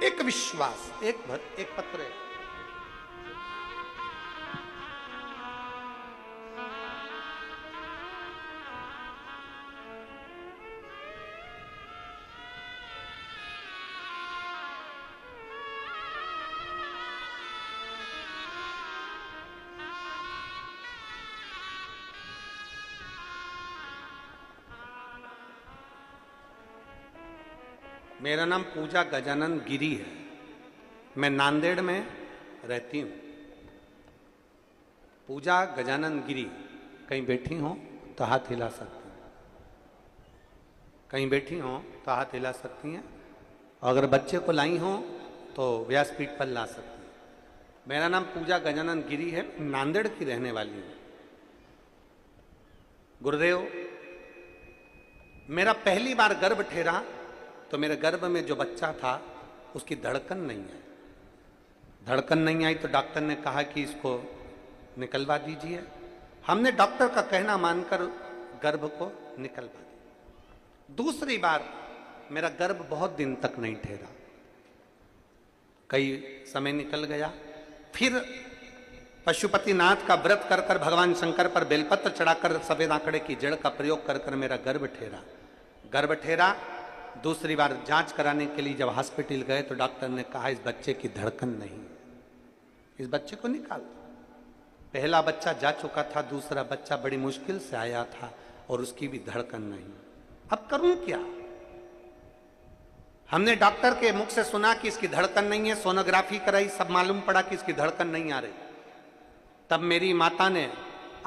एक विश्वास, एक पत्र है। मेरा नाम पूजा गजानन गिरी है। मैं नांदेड़ में रहती हूँ। पूजा गजानन गिरी। कहीं बैठी हो तो हाथ हिला सकती हैं, कहीं बैठी हो तो हाथ हिला सकती हैं। अगर बच्चे को लाई हो तो व्यासपीठ पर ला सकती हैं। मेरा नाम पूजा गजानन गिरी है। नांदेड़ की रहने वाली हूँ। गुरुदेव, मेरा पहली बार गर्भ ठहरा तो मेरे गर्भ में जो बच्चा था उसकी धड़कन नहीं आई। धड़कन नहीं आई तो डॉक्टर ने कहा कि इसको निकलवा दीजिए। हमने डॉक्टर का कहना मानकर गर्भ को निकलवा दिया। दूसरी बार मेरा गर्भ बहुत दिन तक नहीं ठहरा, कई समय निकल गया। फिर पशुपतिनाथ का व्रत कर कर भगवान शंकर पर बेलपत्र चढ़ाकर सफेद आंकड़े की जड़ का प्रयोग कर कर मेरा गर्भ ठहरा। गर्भ ठहरा। दूसरी बार जांच कराने के लिए जब हॉस्पिटल गए तो डॉक्टर ने कहा इस बच्चे की धड़कन नहीं, इस बच्चे को निकाल दो। पहला बच्चा जा चुका था, दूसरा बच्चा बड़ी मुश्किल से आया था और उसकी भी धड़कन नहीं। अब करूं क्या? हमने डॉक्टर के मुख से सुना कि इसकी धड़कन नहीं है, सोनोग्राफी कराई, सब मालूम पड़ा कि इसकी धड़कन नहीं आ रही। तब मेरी माता ने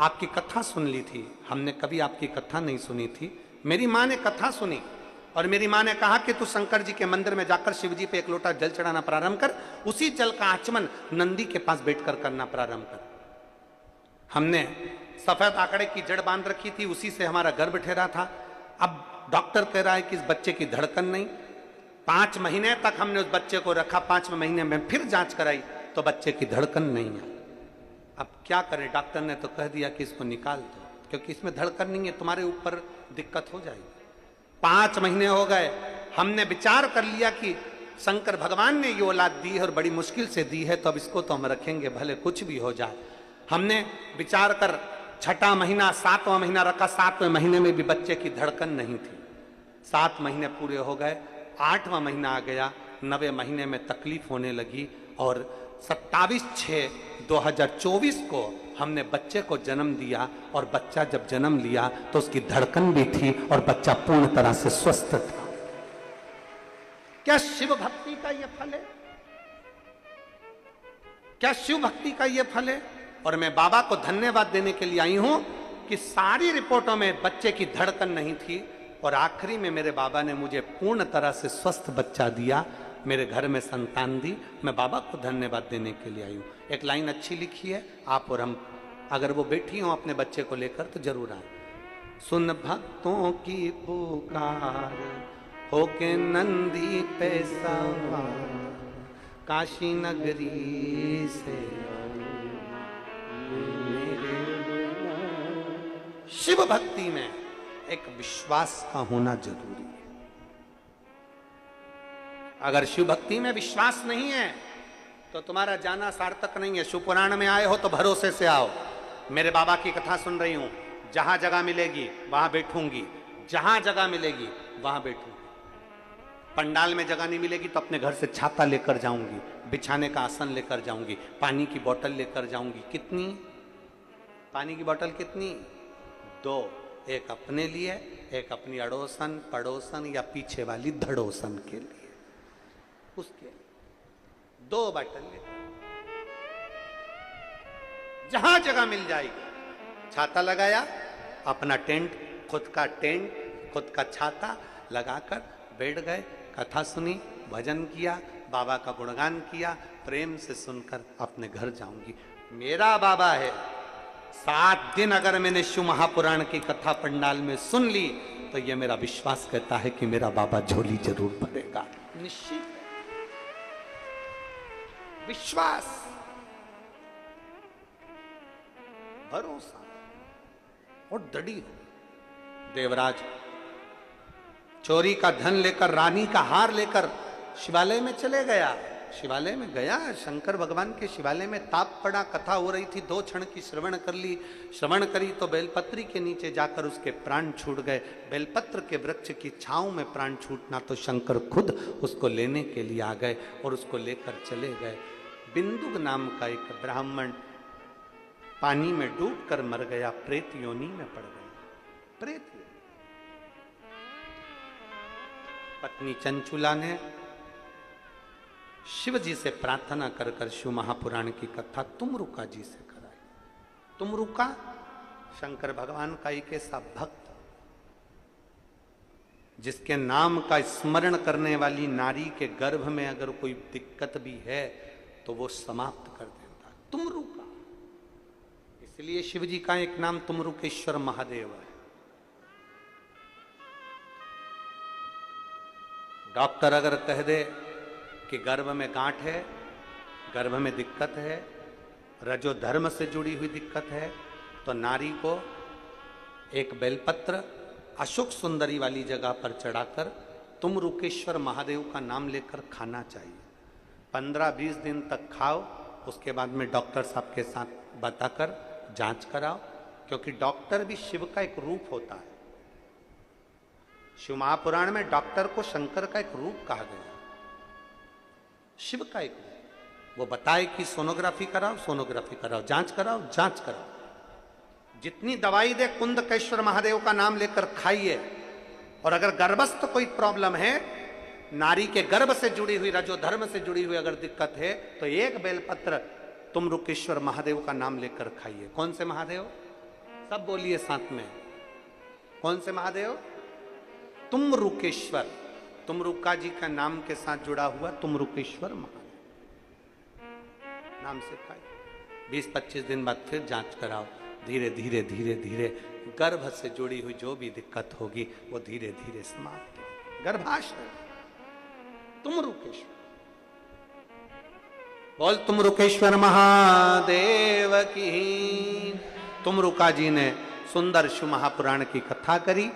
आपकी कथा सुन ली थी। हमने कभी आपकी कथा नहीं सुनी थी। मेरी माँ ने कथा सुनी और मेरी माँ ने कहा कि तू शंकर जी के मंदिर में जाकर शिव जी पे एक लोटा जल चढ़ाना प्रारंभ कर, उसी जल का आचमन नंदी के पास बैठकर करना प्रारंभ कर। हमने सफेद आंकड़े की जड़ बांध रखी थी, उसी से हमारा गर्भ ठहरा था। अब डॉक्टर कह रहा है कि इस बच्चे की धड़कन नहीं। 5 महीने तक हमने उस बच्चे को रखा। 5वें महीने में फिर जांच कराई तो बच्चे की धड़कन नहीं आई। अब क्या करें? डॉक्टर ने तो कह दिया कि इसको निकाल दो, क्योंकि इसमें धड़कन नहीं है, तुम्हारे ऊपर दिक्कत हो जाएगी। 5 महीने हो गए। हमने विचार कर लिया कि शंकर भगवान ने ये औलाद दी है और बड़ी मुश्किल से दी है, तो अब इसको तो हम रखेंगे, भले कुछ भी हो जाए। हमने विचार कर 6वां महीना 7वां महीना रखा। 7वें महीने में भी बच्चे की धड़कन नहीं थी। 7 महीने पूरे हो गए। 8वां महीना आ गया। 9वें महीने में तकलीफ होने लगी और 27/6/2024 को हमने बच्चे को जन्म दिया। और बच्चा जब जन्म लिया तो उसकी धड़कन भी थी और बच्चा पूर्ण तरह से स्वस्थ था। क्या शिव भक्ति का यह फल है? क्या शिव भक्ति का यह फल है? और मैं बाबा को धन्यवाद देने के लिए आई हूं कि सारी रिपोर्टों में बच्चे की धड़कन नहीं थी और आखिरी में मेरे बाबा ने मुझे पूर्ण तरह से स्वस्थ बच्चा दिया, मेरे घर में संतान दी। मैं बाबा को धन्यवाद देने के लिए आई हूँ। एक लाइन अच्छी लिखी है, आप और हम अगर वो बैठी हो अपने बच्चे को लेकर तो जरूर आए। सुन भक्तों की पुकार, होके नंदी पे सवार, काशी नगरी से शिव भक्ति में एक विश्वास का होना जरूरी है। अगर शिव भक्ति में विश्वास नहीं है तो तुम्हारा जाना सार्थक नहीं है। शिव पुराण में आए हो तो भरोसे से आओ। मेरे बाबा की कथा सुन रही हूं, जहां जगह मिलेगी वहां बैठूंगी, जहां जगह मिलेगी वहां बैठूंगी। पंडाल में जगह नहीं मिलेगी तो अपने घर से छाता लेकर जाऊंगी, बिछाने का आसन लेकर जाऊंगी, पानी की बोतल लेकर जाऊंगी। कितनी पानी की बोतल? कितनी? 2। एक अपने लिए, एक अपनी अड़ोसन पड़ोसन या पीछे वाली धड़ोसन के लिए, उसके 2 बोतल ले। जहां जगह मिल जाएगी। छाता लगाया, अपना टेंट, खुद का टेंट, खुद का छाता लगाकर बैठ गए, कथा सुनी, भजन किया, बाबा का गुणगान किया, प्रेम से सुनकर अपने घर जाऊंगी। मेरा बाबा है। 7 दिन अगर मैंने शिव महापुराण की कथा पंडाल में सुन ली तो यह मेरा विश्वास कहता है कि मेरा बाबा झोली जरूर भरेगा। निश्चित विश्वास, भरोसा और दृढ़ हो। देवराज चोरी का धन लेकर, रानी का हार लेकर शिवालय में चले गया, शिवालय में गया, शंकर भगवान के शिवालय में ताप पड़ा, कथा हो रही थी, 2 क्षण की श्रवण कर ली। श्रवण करी तो बेलपत्री के नीचे जाकर उसके प्राण छूट गए। बेलपत्र के वृक्ष की छांव में प्राण छूटना तो शंकर खुद उसको लेने के लिए आ गए और उसको लेकर चले गए। बिंदुक नाम का एक ब्राह्मण पानी में डूबकर मर गया, प्रेत योनि में पड़ गया, प्रेत। पत्नी चंचुला ने शिव जी से प्रार्थना कर कर शिव महापुराण की कथा तुमरुका जी से कराई। तुमरुका शंकर भगवान का एक ऐसा भक्त जिसके नाम का स्मरण करने वाली नारी के गर्भ में अगर कोई दिक्कत भी है तो वो समाप्त कर देता। तुमरुका, इसलिए शिव जी का एक नाम तुमरुकेश्वर महादेव है। डॉक्टर अगर कह दे कि गर्भ में गांठ है, गर्भ में दिक्कत है, रजो धर्म से जुड़ी हुई दिक्कत है, तो नारी को एक बेलपत्र अशोक सुंदरी वाली जगह पर चढ़ाकर तुमरुकेश्वर महादेव का नाम लेकर खाना चाहिए। 15-20 दिन तक खाओ, उसके बाद में डॉक्टर साहब के साथ बताकर जांच कराओ, क्योंकि डॉक्टर भी शिव का एक रूप होता है। शिव महापुराण में डॉक्टर को शंकर का एक रूप कहा गया, शिव का एक रूप। वो बताए कि सोनोग्राफी कराओ, सोनोग्राफी कराओ, जांच कराओ, जांच कराओ, जितनी दवाई दे कुंदकेश्वर महादेव का नाम लेकर खाइए। और अगर गर्भस्थ कोई प्रॉब्लम है, नारी के गर्भ से जुड़ी हुई, रजो धर्म से जुड़ी हुई अगर दिक्कत है, तो एक बेलपत्र तुमरुकेश्वर महादेव का नाम लेकर खाइए। कौन से महादेव? सब बोलिए साथ में, कौन से महादेव? तुमरुकेश्वर, तुमरुका जी का नाम के साथ जुड़ा हुआ तुमरुकेश्वर महादेव नाम से खाइए। 20-25 दिन बाद फिर जांच कराओ। धीरे धीरे धीरे धीरे गर्भ से जुड़ी हुई जो भी दिक्कत होगी वो धीरे धीरे समाप्त होगी। गर्भाशय तुमरुकेश्वर, बोल तुमरुकेश्वर महादेव की। तुमरुका जी ने सुंदर शिव महापुराण की कथा करी।